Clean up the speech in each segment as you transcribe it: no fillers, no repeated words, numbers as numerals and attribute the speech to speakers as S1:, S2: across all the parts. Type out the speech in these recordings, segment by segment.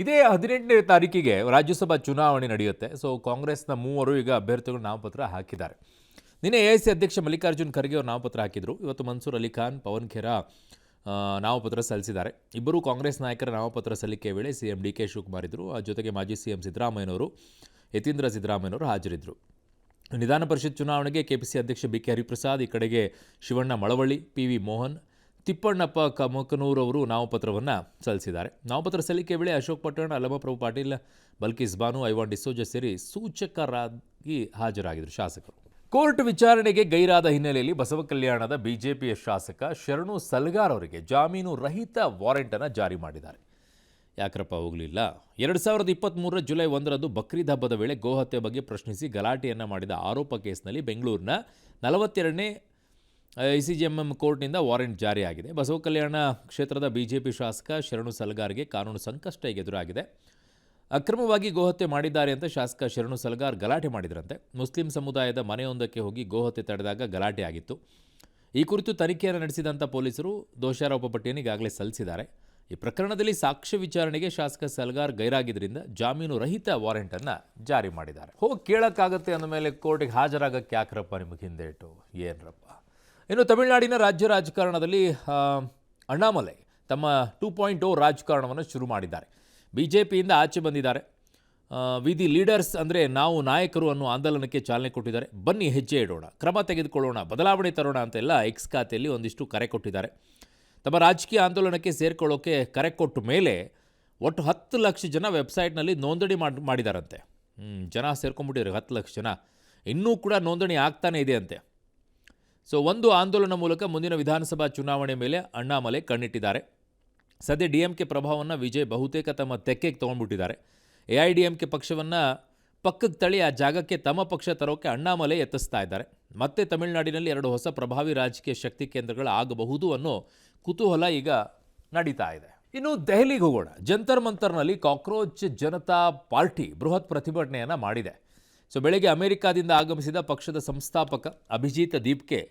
S1: ಇದೇ 18ನೇ ತಾರೀಕಿಗೆ ರಾಜ್ಯಸಭಾ ಚುನಾವಣೆ ನಡೆಯುತ್ತೆ. ಸೊ ಕಾಂಗ್ರೆಸ್ನ ಮೂವರು ಈಗ ಅಭ್ಯರ್ಥಿಗಳು ನಾಮಪತ್ರ ಹಾಕಿದ್ದಾರೆ. ನಿನ್ನೆ ಎಐಸಿ ಅಧ್ಯಕ್ಷ ಮಲ್ಲಿಕಾರ್ಜುನ್ ಖರ್ಗೆ ಅವರು ನಾಮಪತ್ರ ಹಾಕಿದರು. ಇವತ್ತು ಮನ್ಸೂರ್ ಅಲಿ ಖಾನ್, ಪವನ್ ಖೇರಾ ನಾಮಪತ್ರ ಸಲ್ಲಿಸಿದ್ದಾರೆ. ಇಬ್ಬರು ಕಾಂಗ್ರೆಸ್ ನಾಯಕರ ನಾಮಪತ್ರ ಸಲ್ಲಿಕೆ ವೇಳೆ ಸಿಎಂ ಡಿಕೆ ಶಿವಕುಮಾರ್ ಇದ್ದರು. ಆ ಜೊತೆಗೆ ಮಾಜಿ ಸಿಎಂ ಸಿದ್ದರಾಮಯ್ಯನವರು, ಯತೀಂದ್ರ ಸಿದ್ದರಾಮಯ್ಯನವರು ಹಾಜರಿದ್ದರು. ವಿಧಾನ ಪರಿಷತ್ ಚುನಾವಣೆಗೆ ಕೆಪಿಸಿ ಅಧ್ಯಕ್ಷ ಬಿಕೆ ಹರಿಪ್ರಸಾದ್, ಈ ಕಡೆಗೆ ಶಿವಣ್ಣ ಮಳವಳ್ಳಿ, ಪಿವಿ ಮೋಹನ್, ತಿಪ್ಪಣ್ಣಪ್ಪ ಕಮಕನೂರ್ ಅವರು ನಾಮಪತ್ರವನ್ನು ಸಲ್ಲಿಸಿದ್ದಾರೆ. ನಾಮಪತ್ರ ಸಲ್ಲಿಕೆ ವೇಳೆ ಅಶೋಕ್ ಪಟ್ಟಣ, ಅಲ್ಲಮಪ್ರಭು ಪಾಟೀಲ್, ಬಲ್ಕಿಸ್ ಬಾನು, ಐವಾನ್ ಡಿಸೋಜ ಸೇರಿ ಸೂಚಕರಾಗಿ ಹಾಜರಾಗಿದ್ದರು ಶಾಸಕರು. ಕೋರ್ಟ್ ವಿಚಾರಣೆಗೆ ಗೈರಾದ ಹಿನ್ನೆಲೆಯಲ್ಲಿ ಬಸವಕಲ್ಯಾಣದ ಬಿಜೆಪಿಯ ಶಾಸಕ ಶರಣು ಸಲ್ಗಾರ್ ಅವರಿಗೆ ಜಾಮೀನು ರಹಿತ ವಾರೆಂಟನ್ನು ಜಾರಿ ಮಾಡಿದ್ದಾರೆ. ಯಾಕ್ರಪ್ಪ ಹೋಗಲಿಲ್ಲ? 2023 ಜುಲೈ 1ರಂದು ಬಕ್ರೀದ್ ಹಬ್ಬದ ವೇಳೆ ಗೋಹತ್ಯೆ ಬಗ್ಗೆ ಪ್ರಶ್ನಿಸಿ ಗಲಾಟೆಯನ್ನು ಮಾಡಿದ ಆರೋಪ ಕೇಸ್ನಲ್ಲಿ ಬೆಂಗಳೂರಿನ 42ನೇ ICJMM ಕೋರ್ಟ್ನಿಂದ ವಾರೆಂಟ್ ಜಾರಿಯಾಗಿದೆ. ಬಸವಕಲ್ಯಾಣ ಕ್ಷೇತ್ರದ ಬಿಜೆಪಿ ಶಾಸಕ ಶರಣು ಸಲ್ಗಾರ್ಗೆ ಕಾನೂನು ಸಂಕಷ್ಟ ಎದುರಾಗಿದೆ. ಅಕ್ರಮವಾಗಿ ಗೋಹತ್ಯೆ ಮಾಡಿದ್ದಾರೆ ಅಂತ ಶಾಸಕ ಶರಣು ಸಲ್ಗಾರ್ ಗಲಾಟೆ ಮಾಡಿದ್ರಂತೆ. ಮುಸ್ಲಿಂ ಸಮುದಾಯದ ಮನೆಯೊಂದಕ್ಕೆ ಹೋಗಿ ಗೋಹತ್ಯೆ ತಡೆದಾಗ ಗಲಾಟೆ ಆಗಿತ್ತು. ಈ ಕುರಿತು ತನಿಖೆಯನ್ನು ನಡೆಸಿದಂಥ ಪೊಲೀಸರು ದೋಷಾರೋಪ ಪಟ್ಟಿಯನ್ನು ಈಗಾಗಲೇ ಸಲ್ಲಿಸಿದ್ದಾರೆ. ಈ ಪ್ರಕರಣದಲ್ಲಿ ಸಾಕ್ಷ್ಯ ವಿಚಾರಣೆಗೆ ಶಾಸಕ ಸಲ್ಗಾರ್ ಗೈರಾಗಿದ್ದರಿಂದ ಜಾಮೀನು ರಹಿತ ವಾರೆಂಟನ್ನು ಜಾರಿ ಮಾಡಿದ್ದಾರೆ. ಹೋಗಿ ಕೇಳೋಕ್ಕಾಗತ್ತೆ ಅಂದ ಮೇಲೆ ಕೋರ್ಟಿಗೆ ಹಾಜರಾಗಕ್ಕೆ ಯಾಕ್ರಪ್ಪ ನಿಮಗೆ ಹಿಂದೇಟು? ಏನರಪ್ಪ? ಇನ್ನು ತಮಿಳುನಾಡಿನ ರಾಜ್ಯ ರಾಜಕಾರಣದಲ್ಲಿ ಅಣ್ಣಾಮಲೈ ತಮ್ಮ 2.0 ರಾಜಕಾರಣವನ್ನು ಶುರು ಮಾಡಿದ್ದಾರೆ. ಬಿಜೆಪಿಯಿಂದ ಆಚೆ ಬಂದಿದ್ದಾರೆ. ವಿಧಿ ಲೀಡರ್ಸ್ ಅಂದರೆ ನಾವು ನಾಯಕರು ಅನ್ನೋ ಆಂದೋಲನಕ್ಕೆ ಚಾಲನೆ ಕೊಟ್ಟಿದ್ದಾರೆ. ಬನ್ನಿ ಹೆಜ್ಜೆ ಇಡೋಣ, ಕ್ರಮ ತೆಗೆದುಕೊಳ್ಳೋಣ, ಬದಲಾವಣೆ ತರೋಣ ಅಂತೆಲ್ಲ ಎಕ್ಸ್ ಖಾತೆಯಲ್ಲಿ ಒಂದಿಷ್ಟು ಕರೆ ಕೊಟ್ಟಿದ್ದಾರೆ. ತಮ್ಮ ರಾಜಕೀಯ ಆಂದೋಲನಕ್ಕೆ ಸೇರ್ಕೊಳ್ಳೋಕ್ಕೆ ಕರೆ ಕೊಟ್ಟ ಮೇಲೆ ಒಟ್ಟು 10 ಲಕ್ಷ ಜನ ವೆಬ್ಸೈಟ್ನಲ್ಲಿ ನೋಂದಣಿ ಮಾಡಿದಾರಂತೆ. ಜನ ಸೇರ್ಕೊಂಡ್ಬಿಟ್ಟಿದ್ದಾರೆ 10 ಲಕ್ಷ ಜನ. ಇನ್ನೂ ಕೂಡ ನೋಂದಣಿ ಆಗ್ತಾನೇ ಇದೆ ಅಂತೆ. ಸೊ ಒಂದು ಆಂದೋಲನ ಮೂಲಕ ಮುಂದಿನ ವಿಧಾನಸಭಾ ಚುನಾವಣೆ ಮೇಲೆ ಅಣ್ಣಾಮಲೈ ಕಣ್ಣಿಟ್ಟಿದ್ದಾರೆ. ಸದ್ಯ DMK ಪ್ರಭಾವವನ್ನು ವಿಜಯ್ ಬಹುತೇಕ ತಮ್ಮ ತೆಕ್ಕೆಗೆ ತೊಗೊಂಡ್ಬಿಟ್ಟಿದ್ದಾರೆ. AIDMK ಪಕ್ಷವನ್ನು ಪಕ್ಕಕ್ಕೆ ತಳ್ಳಿ ಆ ಜಾಗಕ್ಕೆ ತಮ್ಮ ಪಕ್ಷ ತರೋಕ್ಕೆ ಅಣ್ಣಾಮಲೈ ಯತ್ನಿಸ್ತಾ ಇದ್ದಾರೆ. ಮತ್ತೆ ತಮಿಳುನಾಡಿನಲ್ಲಿ 2 ಹೊಸ ಪ್ರಭಾವಿ ರಾಜಕೀಯ ಶಕ್ತಿ ಕೇಂದ್ರಗಳು ಆಗಬಹುದು ಅನ್ನೋ ಕುತೂಹಲ ಈಗ ನಡೀತಾ ಇದೆ. ಇನ್ನು ದೆಹಲಿಗೆ ಹೋಗೋಣ. ಜಂತರ್ ಮಂತರ್ನಲ್ಲಿ ಕಾಕ್ರೋಚ್ ಜನತಾ ಪಾರ್ಟಿ ಬೃಹತ್ ಪ್ರತಿಭಟನೆಯನ್ನು ಮಾಡಿದೆ. ಸೊ ಬೆಳಗ್ಗೆ ಅಮೆರಿಕಾದಿಂದ ಆಗಮಿಸಿದ ಪಕ್ಷದ ಸಂಸ್ಥಾಪಕ ಅಭಿಜಿತ್ ದೀಪ್ಗೆ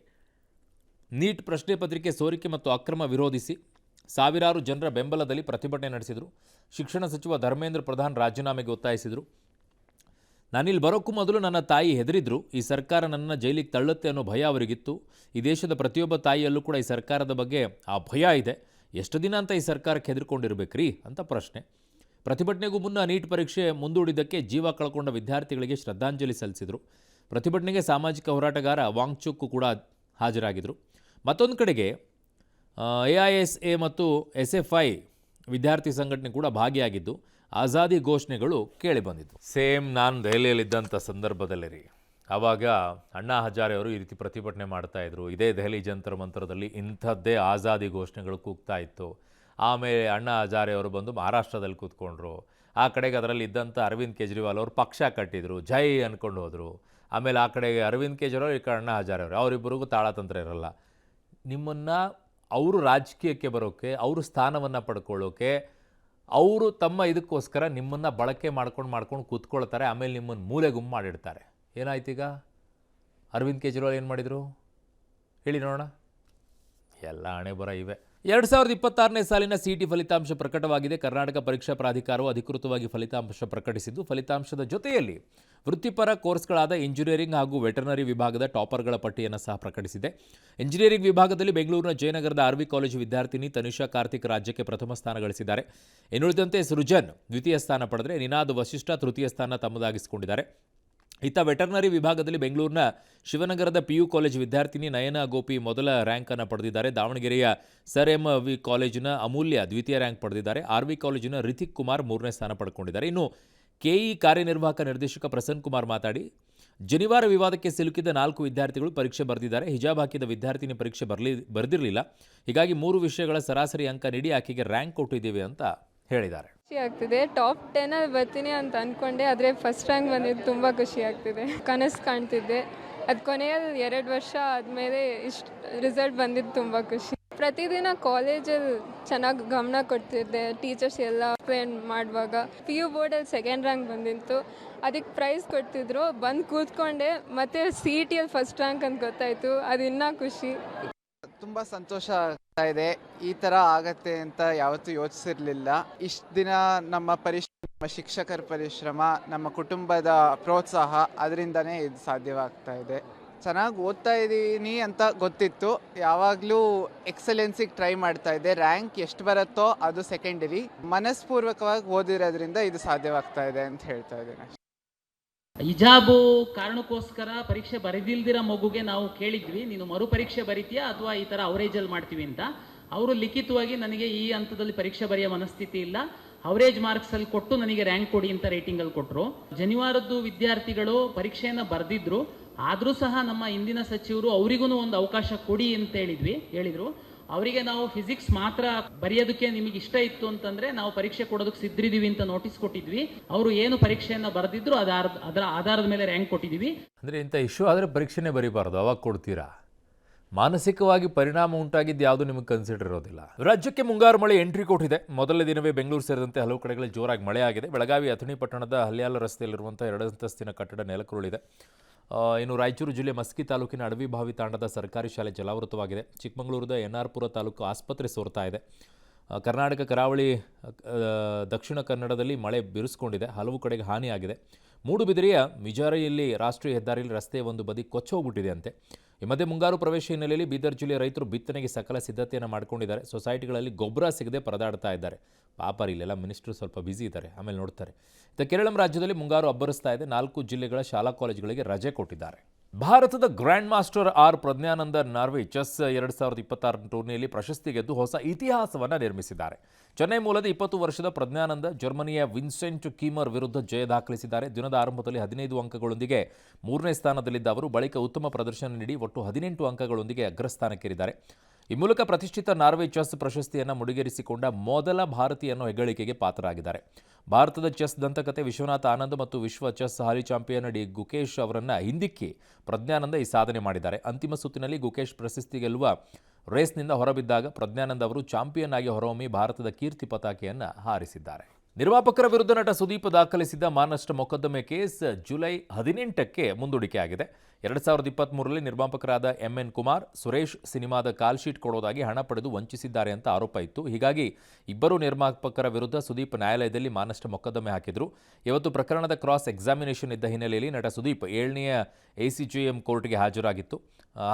S1: ನೀಟ್ ಪ್ರಶ್ನೆ ಪತ್ರಿಕೆ ಸೋರಿಕೆ ಮತ್ತು ಅಕ್ರಮ ವಿರೋಧಿಸಿ ಸಾವಿರಾರು ಜನರ ಬೆಂಬಲದಲ್ಲಿ ಪ್ರತಿಭಟನೆ ನಡೆಸಿದರು. ಶಿಕ್ಷಣ ಸಚಿವ ಧರ್ಮೇಂದ್ರ ಪ್ರಧಾನ್ ರಾಜೀನಾಮೆಗೆ ಒತ್ತಾಯಿಸಿದರು. ನಾನಿಲ್ಲಿ ಬರೋಕ್ಕೂ ಮೊದಲು ನನ್ನ ತಾಯಿ ಹೆದರಿದ್ರು. ಈ ಸರ್ಕಾರ ನನ್ನನ್ನು ಜೈಲಿಗೆ ತಳ್ಳುತ್ತೆ ಅನ್ನೋ ಭಯ ಅವರಿಗಿತ್ತು. ಈ ದೇಶದ ಪ್ರತಿಯೊಬ್ಬ ತಾಯಿಯಲ್ಲೂ ಕೂಡ ಈ ಸರ್ಕಾರದ ಬಗ್ಗೆ ಆ ಭಯ ಇದೆ. ಎಷ್ಟು ದಿನ ಅಂತ ಈ ಸರ್ಕಾರಕ್ಕೆ ಹೆದರ್ಕೊಂಡಿರ್ಬೇಕ್ರಿ ಅಂತ ಪ್ರಶ್ನೆ. ಪ್ರತಿಭಟನೆಗೂ ಮುನ್ನ ನೀಟ್ ಪರೀಕ್ಷೆ ಮುಂದೂಡಿದ್ದಕ್ಕೆ ಜೀವ ಕಳ್ಕೊಂಡ ವಿದ್ಯಾರ್ಥಿಗಳಿಗೆ ಶ್ರದ್ಧಾಂಜಲಿ ಸಲ್ಲಿಸಿದರು. ಪ್ರತಿಭಟನೆಗೆ ಸಾಮಾಜಿಕ ಹೋರಾಟಗಾರ ವಾಂಗ್ಚುಕ್ ಕೂಡ ಹಾಜರಾಗಿದ್ದರು. ಮತ್ತೊಂದು ಕಡೆಗೆ AISA ಮತ್ತು SFI ವಿದ್ಯಾರ್ಥಿ ಸಂಘಟನೆ ಕೂಡ ಭಾಗಿಯಾಗಿದ್ದು ಆಜಾದಿ ಘೋಷಣೆಗಳು ಕೇಳಿಬಂದಿದ್ದು. ಸೇಮ್ ನಾನು ದೆಹಲಿಯಲ್ಲಿದ್ದಂಥ ಸಂದರ್ಭದಲ್ಲಿ ರೀ, ಆವಾಗ ಅಣ್ಣಾ ಹಜಾರೆ ಅವರು ಈ ರೀತಿ ಪ್ರತಿಭಟನೆ ಮಾಡ್ತಾಯಿದ್ರು. ಇದೇ ದೆಹಲಿ ಜಂತರ್ ಮಂತರದಲ್ಲಿ ಇಂಥದ್ದೇ ಆಜಾದಿ ಘೋಷಣೆಗಳು ಕೂಗ್ತಾ ಇತ್ತು. ಆಮೇಲೆ ಅಣ್ಣಾ ಹಜಾರೆ ಅವರು ಬಂದು ಮಹಾರಾಷ್ಟ್ರದಲ್ಲಿ ಕೂತ್ಕೊಂಡ್ರು. ಆ ಕಡೆಗೆ ಅದರಲ್ಲಿ ಇದ್ದಂಥ ಅರವಿಂದ್ ಕೇಜ್ರಿವಾಲ್ ಅವರು ಪಕ್ಷ ಕಟ್ಟಿದರು, ಜೈ ಅಂದ್ಕೊಂಡು ಹೋದರು. ಆಮೇಲೆ ಆ ಕಡೆಗೆ ಅರವಿಂದ್ ಕೇಜ್ರಿವಾಲ್, ಈ ಕಡೆ ಅಣ್ಣಾ ಹಜಾರೆ ಅವರು, ಅವರಿಬ್ಬರಿಗೂ ತಾಳತಂತ್ರ ಇರಲ್ಲ. ನಿಮ್ಮನ್ನು ಅವರು ರಾಜಕೀಯಕ್ಕೆ ಬರೋಕ್ಕೆ, ಅವರು ಸ್ಥಾನವನ್ನು ಪಡ್ಕೊಳ್ಳೋಕೆ, ಅವರು ತಮ್ಮ ಇದಕ್ಕೋಸ್ಕರ ನಿಮ್ಮನ್ನು ಬಳಕೆ ಮಾಡ್ಕೊಂಡು ಕೂತ್ಕೊಳ್ತಾರೆ. ಆಮೇಲೆ ನಿಮ್ಮನ್ನು ಮೂಲೆಗುಂಪು ಮಾಡಿಡ್ತಾರೆ. ಏನಾಯ್ತೀಗ? ಅರವಿಂದ್ ಕೇಜ್ರಿವಾಲ್ ಏನು ಮಾಡಿದರು ಹೇಳಿ ನೋಡೋಣ. ಎಲ್ಲ ಹಣೆ ಬರ ಇವೆ. 2026ನೇ ಸಾಲಿನ CET ಫಲಿತಾಂಶ ಪ್ರಕಟವಾಗಿದೆ. ಕರ್ನಾಟಕ ಪರೀಕ್ಷಾ ಪ್ರಾಧಿಕಾರವು ಅಧಿಕೃತವಾಗಿ ಫಲಿತಾಂಶ ಪ್ರಕಟಿಸಿದ್ದು, ಫಲಿತಾಂಶದ ಜೊತೆಯಲ್ಲಿ ವೃತ್ತಿಪರ ಕೋರ್ಸ್ಗಳಾದ ಇಂಜಿನಿಯರಿಂಗ್ ಹಾಗೂ ವೆಟರ್ನರಿ ವಿಭಾಗದ ಟಾಪರ್ಗಳ ಪಟ್ಟಿಯನ್ನು ಸಹ ಪ್ರಕಟಿಸಿದೆ. ಇಂಜಿನಿಯರಿಂಗ್ ವಿಭಾಗದಲ್ಲಿ ಬೆಂಗಳೂರಿನ ಜಯನಗರದ RV ಕಾಲೇಜು ವಿದ್ಯಾರ್ಥಿನಿ ತನಿಷಾ ಕಾರ್ತಿಕ್ ರಾಜ್ಯಕ್ಕೆ ಪ್ರಥಮ ಸ್ಥಾನ ಗಳಿಸಿದ್ದಾರೆ. ಇನ್ನುಳಿದಂತೆ ಸೃಜನ್ ದ್ವಿತೀಯ ಸ್ಥಾನ ಪಡೆದರೆ ನಿನಾದ್ ವಶಿಷ್ಠ ತೃತೀಯ ಸ್ಥಾನ ತಮ್ಮದಾಗಿಸಿಕೊಂಡಿದ್ದಾರೆ. ಇತ್ತ ವೆಟರ್ನರಿ ವಿಭಾಗದಲ್ಲಿ ಬೆಂಗಳೂರಿನ ಶಿವನಗರದ PU ಕಾಲೇಜು ವಿದ್ಯಾರ್ಥಿನಿ ನಯನ ಗೋಪಿ ಮೊದಲ ರ್ಯಾಂಕನ್ನು ಪಡೆದಿದ್ದಾರೆ. ದಾವಣಗೆರೆಯ ಸರ್ MV ಕಾಲೇಜಿನ ಅಮೂಲ್ಯ ದ್ವಿತೀಯ ರ್ಯಾಂಕ್ ಪಡೆದಿದ್ದಾರೆ. RV ಕಾಲೇಜಿನ ರಿತಿಕ್ ಕುಮಾರ್ ಮೂರನೇ ಸ್ಥಾನ ಪಡ್ಕೊಂಡಿದ್ದಾರೆ. ಇನ್ನು KE ಕಾರ್ಯನಿರ್ವಾಹಕ ನಿರ್ದೇಶಕ ಪ್ರಸನ್ನ ಕುಮಾರ್ ಮಾತಾಡಿ, ಜನಿವಾರ ವಿವಾದಕ್ಕೆ ಸಿಲುಕಿದ 4 ವಿದ್ಯಾರ್ಥಿಗಳು ಪರೀಕ್ಷೆ ಬರೆದಿದ್ದಾರೆ. ಹಿಜಾಬ್ ಹಾಕಿದ ವಿದ್ಯಾರ್ಥಿನಿ ಪರೀಕ್ಷೆ ಬರೆದಿರಲಿಲ್ಲ. ಹೀಗಾಗಿ 3 ವಿಷಯಗಳ ಸರಾಸರಿ ಅಂಕ ನೀಡಿ ಆಕೆಗೆ ರ್ಯಾಂಕ್ ಕೊಟ್ಟಿದ್ದೇವೆ ಅಂತ ಹೇಳಿದ್ದಾರೆ.
S2: ಖುಷಿ ಆಗ್ತಿದೆ. ಟಾಪ್ 10 ಅಲ್ಲಿ ಬರ್ತೀನಿ ಅಂತ ಅಂದ್ಕೊಂಡೆ, ಆದರೆ ಫಸ್ಟ್ ರ್ಯಾಂಕ್ ಬಂದಿದ್ದು ತುಂಬ ಖುಷಿ ಆಗ್ತಿದೆ. ಕನಸು ಕಾಣ್ತಿದ್ದೆ, ಅದು ಕೊನೆಯಲ್ಲಿ 2 ವರ್ಷ ಆದಮೇಲೆ ಇಷ್ಟು ರಿಸಲ್ಟ್ ಬಂದಿದ್ದು ತುಂಬ ಖುಷಿ. ಪ್ರತಿದಿನ ಕಾಲೇಜಲ್ಲಿ ಚೆನ್ನಾಗಿ ಗಮನ ಕೊಡ್ತಿದ್ದೆ. ಟೀಚರ್ಸ್ ಎಲ್ಲ ಟ್ರೈನ್ ಮಾಡುವಾಗ PU ಬೋರ್ಡಲ್ಲಿ 2nd ರ್ಯಾಂಕ್ ಬಂದಿತ್ತು. ಅದಕ್ಕೆ ಪ್ರೈಸ್ ಕೊಡ್ತಿದ್ರು. ಬಂದು ಕೂತ್ಕೊಂಡೆ, ಮತ್ತು CETಯಲ್ಲಿ ಫಸ್ಟ್ ರ್ಯಾಂಕ್ ಅಂತ ಗೊತ್ತಾಯಿತು. ಅದು ಇನ್ನೂ ಖುಷಿ.
S3: ತುಂಬ ಸಂತೋಷ ಇದೆ. ಈ ಥರ ಆಗತ್ತೆ ಅಂತ ಯಾವತ್ತೂ ಯೋಚಿಸಿರಲಿಲ್ಲ. ಇಷ್ಟು ದಿನ ನಮ್ಮ ಪರಿಶ್ರಮ, ಶಿಕ್ಷಕರ ಪರಿಶ್ರಮ, ನಮ್ಮ ಕುಟುಂಬದ ಪ್ರೋತ್ಸಾಹ ಅದರಿಂದನೇ ಇದು ಸಾಧ್ಯವಾಗ್ತಾ ಇದೆ. ಚೆನ್ನಾಗಿ ಓದ್ತಾ ಇದ್ದೀನಿ ಅಂತ ಗೊತ್ತಿತ್ತು. ಯಾವಾಗಲೂ ಎಕ್ಸಲೆನ್ಸಿಗೆ ಟ್ರೈ ಮಾಡ್ತಾ ಇದ್ದೆ. ರ್ಯಾಂಕ್ ಎಷ್ಟು ಬರುತ್ತೋ ಅದು ಸೆಕೆಂಡರಿ. ಮನಸ್ಪೂರ್ವಕವಾಗಿ ಓದಿರೋದ್ರಿಂದ ಇದು ಸಾಧ್ಯವಾಗ್ತಾ ಇದೆ ಅಂತ ಹೇಳ್ತಾ ಇದ್ದೀನಿ.
S4: ಹಿಜಾಬು ಕಾರಣಕ್ಕೋಸ್ಕರ ಪರೀಕ್ಷೆ ಬರೆದಿಲ್ದಿರ ಮಗುಗೆ ನಾವು ಕೇಳಿದ್ವಿ, ನೀನು ಮರು ಪರೀಕ್ಷೆ ಬರೀತೀಯಾ ಅಥವಾ ಈ ಥರ ಅವರೇಜಲ್ಲಿ ಮಾಡ್ತೀವಿ ಅಂತ. ಅವರು ಲಿಖಿತವಾಗಿ ನನಗೆ ಈ ಹಂತದಲ್ಲಿ ಪರೀಕ್ಷೆ ಬರೆಯೋ ಮನಸ್ಥಿತಿ ಇಲ್ಲ, ಅವರೇಜ್ ಮಾರ್ಕ್ಸಲ್ಲಿ ಕೊಟ್ಟು ನನಗೆ ರ್ಯಾಂಕ್ ಕೊಡಿ ಅಂತ ರೇಟಿಂಗಲ್ಲಿ ಕೊಟ್ಟರು. ಜನಿವಾರದ್ದು ವಿದ್ಯಾರ್ಥಿಗಳು ಪರೀಕ್ಷೆಯನ್ನು ಬರೆದಿದ್ರು, ಆದರೂ ಸಹ ನಮ್ಮ ಇಂದಿನ ಸಚಿವರು ಅವರಿಗೂ ಒಂದು ಅವಕಾಶ ಕೊಡಿ ಅಂತ ಹೇಳಿದರು. ಅವರಿಗೆ ನಾವು ಫಿಸಿಕ್ಸ್ ಮಾತ್ರ ಬರೆಯೋದಕ್ಕೆ ನಿಮಗೆ ಇಷ್ಟ ಇತ್ತು ಅಂತಂದರೆ ನಾವು ಪರೀಕ್ಷೆ ಕೊಡೋದಕ್ಕೆ ಸಿದ್ಧರಿದ್ದೀವಿ ಅಂತ ನೋಟಿಸ್ ಕೊಟ್ಟಿದ್ವಿ. ಅವರು ಏನು ಪರೀಕ್ಷೆಯನ್ನು ಬರೆದಿದ್ರು ಅದರ ಆಧಾರದ ಮೇಲೆ ರ್ಯಾಂಕ್ ಕೊಟ್ಟಿದ್ದೀವಿ.
S1: ಅಂದರೆ ಇಂಥ ಇಶ್ಯೂ ಆದರೆ ಪರೀಕ್ಷೆನೇ ಬರೀಬಾರ್ದು, ಅವಾಗ ಕೊಡ್ತೀರಾ? ಮಾನಸಿಕವಾಗಿ ಪರಿಣಾಮ ಉಂಟಾಗಿದ್ದು ಯಾವುದು ನಿಮಗೆ ಕನ್ಸಿಡರ್ ಇರೋದಿಲ್ಲ. ರಾಜ್ಯಕ್ಕೆ ಮುಂಗಾರು ಮಳೆ ಎಂಟ್ರಿ ಕೊಟ್ಟಿದೆ. ಮೊದಲ ದಿನವೇ ಬೆಂಗಳೂರು ಸೇರಿದಂತೆ ಹಲವು ಕಡೆಗಳಲ್ಲಿ ಜೋರಾಗಿ ಮಳೆ ಆಗಿದೆ. ಬೆಳಗಾವಿ ಅಥಣಿ ಪಟ್ಟಣದ ಹಲ್ಯಾಲ ರಸ್ತೆಯಲ್ಲಿರುವಂಥ 2 ಅಂತಸ್ತಿನ ಕಟ್ಟಡ ನೆಲಕ್ಕುರುಳಿದೆ. ಇನ್ನು ರಾಯಚೂರು ಜಿಲ್ಲೆ ಮಸ್ಕಿ ತಾಲೂಕಿನ ಅಡವಿಭಾವಿ ತಾಂಡದ ಸರ್ಕಾರಿ ಶಾಲೆ ಜಲಾವೃತವಾಗಿದೆ. ಚಿಕ್ಕಮಗಳೂರದ ಎನ್ಆರ್ಪುರ ತಾಲೂಕು ಆಸ್ಪತ್ರೆ ಸೋರ್ತಾ ಇದೆ. ಕರ್ನಾಟಕ ಕರಾವಳಿ ದಕ್ಷಿಣ ಕನ್ನಡದಲ್ಲಿ ಮಳೆ ಬಿರುಸ್ಕೊಂಡಿದೆ. ಹಲವು ಕಡೆಗೆ ಹಾನಿಯಾಗಿದೆ. ಮೂಡುಬಿದಿರೆಯ ಮಿಜಾರಿಯಲ್ಲಿ ರಾಷ್ಟ್ರೀಯ ಹೆದ್ದಾರಿಯಲ್ಲಿ ರಸ್ತೆ ಒಂದು ಬದಿ ಕೊಚ್ಚೋಗ್ಬಿಟ್ಟಿದೆ ಅಂತೆ. ಈ ಮಧ್ಯೆ ಮುಂಗಾರು ಪ್ರವೇಶ ಹಿನ್ನೆಲೆಯಲ್ಲಿ ಬೀದರ್ ಜಿಲ್ಲೆಯ ರೈತರು ಬಿತ್ತನೆಗೆ ಸಕಲ ಸಿದ್ಧತೆಯನ್ನು ಮಾಡ್ಕೊಂಡಿದ್ದಾರೆ. ಸೊಸೈಟಿಗಳಲ್ಲಿ ಗೊಬ್ಬರ ಸಿಗದೆ ಪರದಾಡ್ತಾ ಇದ್ದಾರೆ. ಪಾಪ ಇಲ್ಲೆಲ್ಲ ಮಿನಿಸ್ಟ್ರು ಸ್ವಲ್ಪ ಬ್ಯುಸಿ ಇದ್ದಾರೆ, ಆಮೇಲೆ ನೋಡ್ತಾರೆ. ಕೇರಳಂ ರಾಜ್ಯದಲ್ಲಿ ಮುಂಗಾರು ಅಬ್ಬರಿಸ್ತಾ ಇದೆ. 4 ಜಿಲ್ಲೆಗಳ ಶಾಲಾ ಕಾಲೇಜುಗಳಿಗೆ ರಜೆ ಕೊಟ್ಟಿದ್ದಾರೆ. ಭಾರತದ grandmaster R Praggnanandhaa Norway chess 2026 ಟೂರ್ನಿಯಲ್ಲಿ ಪ್ರಶಸ್ತಿ ಗೆದ್ದು ಹೊಸ ಇತಿಹಾಸವನ್ನು ನಿರ್ಮಿಸಿದ್ದಾರೆ. ಚೆನ್ನೈ ಮೂಲದ 20 ವರ್ಷದ ಪ್ರಜ್ಞಾನಂದ ಜರ್ಮನಿಯ ವಿನ್ಸೆಂಟ್ ಕೀಮರ್ ವಿರುದ್ಧ ಜಯ ದಾಖಲಿಸಿದ್ದಾರೆ. ದಿನದ ಆರಂಭದಲ್ಲಿ 15 ಅಂಕಗಳೊಂದಿಗೆ 3ನೇ ಸ್ಥಾನದಲ್ಲಿದ್ದ ಅವರು ಬಳಿಕ ಉತ್ತಮ ಪ್ರದರ್ಶನ ನೀಡಿ ಒಟ್ಟು 18 ಅಂಕಗಳೊಂದಿಗೆ ಅಗ್ರಸ್ಥಾನಕ್ಕೇರಿದ್ದಾರೆ. ಈ ಮೂಲಕ ಪ್ರತಿಷ್ಠಿತ ನಾರ್ವೆ ಚೆಸ್ ಪ್ರಶಸ್ತಿಯನ್ನು ಮುಡಿಗೇರಿಸಿಕೊಂಡ ಮೊದಲ ಭಾರತೀಯ ಅನ್ನೋ ಹೆಗ್ಗಳಿಕೆಗೆ ಪಾತ್ರರಾಗಿದ್ದಾರೆ. ಭಾರತದ ಚೆಸ್ ದಂತಕತೆ ವಿಶ್ವನಾಥ್ ಆನಂದ್ ಮತ್ತು ವಿಶ್ವ ಚೆಸ್ ಹಾಲಿ ಚಾಂಪಿಯನ್ ಡಿ ಗುಕೇಶ್ ಅವರನ್ನು ಹಿಂದಿಕ್ಕಿ ಪ್ರಜ್ಞಾನಂದ ಈ ಸಾಧನೆ ಮಾಡಿದ್ದಾರೆ. ಅಂತಿಮ ಸುತ್ತಿನಲ್ಲಿ ಗುಕೇಶ್ ಪ್ರಶಸ್ತಿ ಗೆಲ್ಲುವ ರೇಸ್ನಿಂದ ಹೊರಬಿದ್ದಾಗ ಪ್ರಜ್ಞಾನಂದ್ ಅವರು ಚಾಂಪಿಯನ್ ಆಗಿ ಹೊರಹೊಮ್ಮಿ ಭಾರತದ ಕೀರ್ತಿ ಪತಾಕೆಯನ್ನು ಹಾರಿಸಿದ್ದಾರೆ. ನಿರ್ಮಾಪಕರ ವಿರುದ್ಧ ನಟ ಸುದೀಪ್ ದಾಖಲಿಸಿದ್ದ ಮಾನನಷ್ಟ ಮೊಕದ್ದಮೆ ಕೇಸ್ ಜುಲೈ 18ಕ್ಕೆ ಮುಂದೂಡಿಕೆಯಾಗಿದೆ. 2023ರಲ್ಲಿ ನಿರ್ಮಾಪಕರಾದ ಎಂಎನ್ ಕುಮಾರ್, ಸುರೇಶ್ ಸಿನಿಮಾದ ಕಾಲ್ ಶೀಟ್ ಕೊಡೋದಾಗಿ ಹಣ ಪಡೆದು ವಂಚಿಸಿದ್ದಾರೆ ಅಂತ ಆರೋಪ ಇತ್ತು. ಹೀಗಾಗಿ ಇಬ್ಬರು ನಿರ್ಮಾಪಕರ ವಿರುದ್ಧ ಸುದೀಪ್ ನ್ಯಾಯಾಲಯದಲ್ಲಿ ಮಾನನಷ್ಟ ಮೊಕದ್ದಮೆ ಹಾಕಿದ್ರು. ಇವತ್ತು ಪ್ರಕರಣದ ಕ್ರಾಸ್ ಎಕ್ಸಾಮಿನೇಷನ್ ಇದ್ದ ಹಿನ್ನೆಲೆಯಲ್ಲಿ ನಟ ಸುದೀಪ್ 7ನೇ ACJM ಕೋರ್ಟ್ಗೆ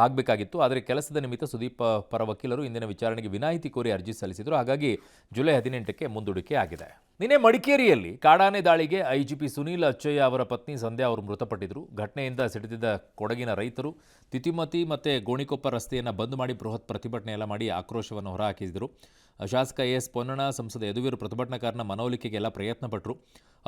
S1: ಆಗಬೇಕಾಗಿತ್ತು. ಆದರೆ ಕೆಲಸದ ನಿಮಿತ್ತ ಸುದೀಪ್ ಪರ ವಕೀಲರು ಇಂದಿನ ವಿಚಾರಣೆಗೆ ವಿನಾಯಿತಿ ಕೋರಿ ಅರ್ಜಿ ಸಲ್ಲಿಸಿದರು. ಹಾಗಾಗಿ ಜುಲೈ 18ಕ್ಕೆ ಮುಂದೂಡಿಕೆ ಆಗಿದೆ. ನಿನ್ನೆ ಮಡಿಕೇರಿಯಲ್ಲಿ ಕಾಡಾನೆ ದಾಳಿಗೆ IGP ಸುನೀಲ್ ಅಚ್ಚಯ್ಯ ಅವರ ಪತ್ನಿ ಸಂಧ್ಯಾ ಅವರು ಮೃತಪಟ್ಟಿದ್ದರು. ಘಟನೆಯಿಂದ ಸಿಡಿದಿದ್ದ ಕೊಡಗಿನ ರೈತರು ತಿತಿಮತಿ ಮತ್ತು ಗೋಣಿಕೊಪ್ಪ ರಸ್ತೆಯನ್ನು ಬಂದ್ ಮಾಡಿ ಬೃಹತ್ ಪ್ರತಿಭಟನೆ ಎಲ್ಲ ಮಾಡಿ ಆಕ್ರೋಶವನ್ನು ಹೊರಹಾಕಿದರು. ಶಾಸಕ AS ಪೊನ್ನಣ್ಣ, ಸಂಸದ ಯದುವೀರ್ ಪ್ರತಿಭಟನಾಕಾರನ ಮನವೊಲಿಕೆಗೆ ಎಲ್ಲ ಪ್ರಯತ್ನ ಪಟ್ಟರು.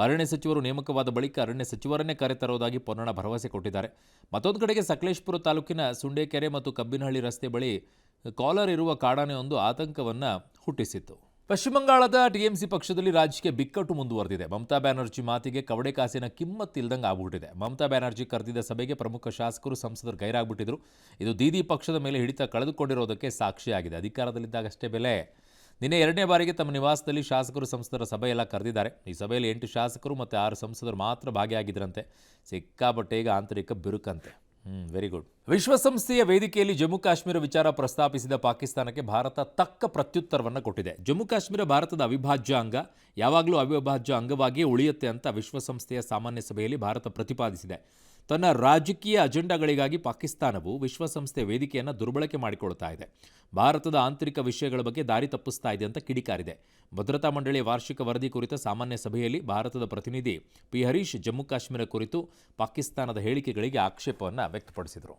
S1: ಅರಣ್ಯ ಸಚಿವರು ನೇಮಕವಾದ ಬಳಿಕ ಅರಣ್ಯ ಸಚಿವರನ್ನೇ ಕರೆತರುವುದಾಗಿ ಪೊನ್ನಣ್ಣ ಭರವಸೆ ಕೊಟ್ಟಿದ್ದಾರೆ. ಮತ್ತೊಂದು ಕಡೆಗೆ ಸಕಲೇಶಪುರ ತಾಲೂಕಿನ ಸುಂಡೇಕೆರೆ ಮತ್ತು ಕಬ್ಬಿನಹಳ್ಳಿ ರಸ್ತೆ ಬಳಿ ಕಾಲರ್ ಇರುವ ಕಾಡಾನೆಯೊಂದು ಆತಂಕವನ್ನು ಹುಟ್ಟಿಸಿತ್ತು. ಪಶ್ಚಿಮ ಬಂಗಾಳದ TMC ಪಕ್ಷದಲ್ಲಿ ರಾಜಕೀಯ ಬಿಕ್ಕಟ್ಟು ಮುಂದುವರೆದಿದೆ. ಮಮತಾ ಬ್ಯಾನರ್ಜಿ ಮಾತಿಗೆ ಕವಡೆ ಕಾಸಿನ ಕಿಮ್ಮತ್ತಿಲ್ದಂಗೆ ಆಗ್ಬಿಟ್ಟಿದೆ. ಮಮತಾ ಬ್ಯಾನರ್ಜಿ ಕರೆದಿದ್ದ ಸಭೆಗೆ ಪ್ರಮುಖ ಶಾಸಕರು, ಸಂಸದರು ಗೈರಾಗ್ಬಿಟ್ಟಿದ್ರು. ಇದು ದೀದಿ ಪಕ್ಷದ ಮೇಲೆ ಹಿಡಿತ ಕಳೆದುಕೊಂಡಿರೋದಕ್ಕೆ ಸಾಕ್ಷಿಯಾಗಿದೆ. ಅಧಿಕಾರದಲ್ಲಿದ್ದಾಗಷ್ಟೇ ಬೆಲೆ. ನಿನ್ನೆ 2ನೇ ಬಾರಿಗೆ ತಮ್ಮ ನಿವಾಸದಲ್ಲಿ ಶಾಸಕರು, ಸಂಸದರ ಸಭೆಯೆಲ್ಲ ಕರೆದಿದ್ದಾರೆ. ಈ ಸಭೆಯಲ್ಲಿ 8 ಶಾಸಕರು ಮತ್ತು 6 ಸಂಸದರು ಮಾತ್ರ ಭಾಗಿಯಾಗಿದ್ದರಂತೆ. ಸಿಕ್ಕಾಪಟ್ಟೆ ಈಗ ಆಂತರಿಕ ಬಿರುಕಂತೆ. Very good. ವಿಶ್ವಸಂಸ್ಥೆಯ ವೇದಿಕೆಯಲ್ಲಿ ಜಮ್ಮು ಕಾಶ್ಮೀರ ವಿಚಾರ ಪ್ರಸ್ತಾಪಿಸಿದ ಪಾಕಿಸ್ತಾನಕ್ಕೆ ಭಾರತ ತಕ್ಕ ಪ್ರತ್ಯುತ್ತರವನ್ನು ಕೊಟ್ಟಿದೆ. ಜಮ್ಮು ಕಾಶ್ಮೀರ ಭಾರತದ ಅವಿಭಾಜ್ಯ ಅಂಗ, ಯಾವಾಗಲೂ ಅವಿಭಾಜ್ಯ ಅಂಗವಾಗಿಯೇ ಉಳಿಯುತ್ತೆ ಅಂತ ವಿಶ್ವಸಂಸ್ಥೆಯ ಸಾಮಾನ್ಯ ಸಭೆಯಲ್ಲಿ ಭಾರತ ಪ್ರತಿಪಾದಿಸಿದೆ. ತನ್ನ ರಾಜಕೀಯ ಅಜೆಂಡಾಗಳಿಗಾಗಿ ಪಾಕಿಸ್ತಾನವು ವಿಶ್ವಸಂಸ್ಥೆ ವೇದಿಕೆಯನ್ನು ದುರ್ಬಳಕೆ ಮಾಡಿಕೊಳ್ತಾ ಇದೆ. ಭಾರತದ ಆಂತರಿಕ ವಿಷಯಗಳ ಬಗ್ಗೆ ದಾರಿ ತಪ್ಪಿಸ್ತಾ ಇದೆ ಅಂತ ಕಿಡಿಕಾರಿದೆ. ಭದ್ರತಾ ಮಂಡಳಿಯ ವಾರ್ಷಿಕ ವರದಿ ಕುರಿತ ಸಾಮಾನ್ಯ ಸಭೆಯಲ್ಲಿ ಭಾರತದ ಪ್ರತಿನಿಧಿ P. ಹರೀಶ್ ಜಮ್ಮು ಕಾಶ್ಮೀರ ಕುರಿತು ಪಾಕಿಸ್ತಾನದ ಹೇಳಿಕೆಗಳಿಗೆ ಆಕ್ಷೇಪವನ್ನು ವ್ಯಕ್ತಪಡಿಸಿದರು.